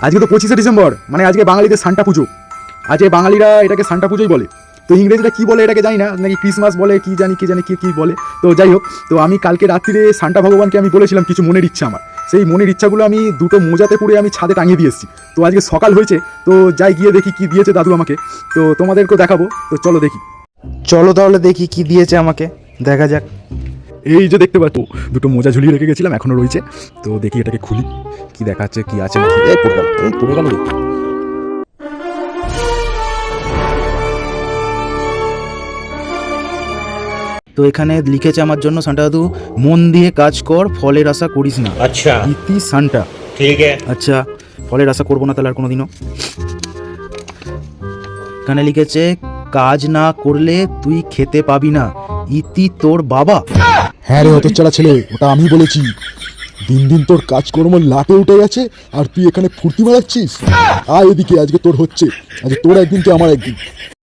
আজকে তো 25শে ডিসেম্বর, মানে আজকে বাঙালিদের সান্টা পুজো। আজকে বাঙালিরা এটাকে সান্টা পুজোই বলে। তো ইংরেজিরা কী বলে এটাকে জানি না, নাকি ক্রিসমাস বলে, কি জানি কি বলে। তো যাই হোক, তো আমি কালকে রাত্রিরে সান্টা ভগবানকে আমি বলেছিলাম কিছু মনের ইচ্ছা আমার। সেই মনের ইচ্ছাগুলো আমি দুটো মোজাতে করে আমি ছাদে টাঙিয়ে দিয়ে এসেছি। তো আজকে সকাল হয়েছে, তো যাই গিয়ে দেখি কি দিয়েছে দাদু আমাকে। তো তোমাদেরকেও দেখাবো, তো চলো দেখি। চলো তাহলে দেখি কি দিয়েছে আমাকে, দেখা যাক। এই যে দেখতে পাচ্ছ, দুটো মোজা ঝুলিয়ে রেখে গেছিলাম, এখনো রয়েছে। তো দেখি এটাকে খুলি, কি দেখাচ্ছে, কি আছে নাকি। এই পড়ে গেল রে। তো এখানে লিখেছে আমার জন্য, সান্টা দাদু মন দিয়ে কাজ কর, ফলের আশা করিস না। अच्छा ইতি সান্টা। ठीक है। আচ্ছা, ফলের আশা করবো না তাহলে আর কোনোদিনও। এখানে লিখেছে কাজ না করলে তুই খেতে পাবি না, ইতি তোর বাবা। হ্যাঁ রে হতচ্ছাড়া ছেলে, ওটা আমি বলেছি। দিন দিন তোর কাজকর্ম লাটে উঠে গেছে আর তুই এখানে ফুর্তি মারাচ্ছিস। আয় এদিকে, আজকে তোর হচ্ছে, আজকে তোর একদিন তো আমার একদিন।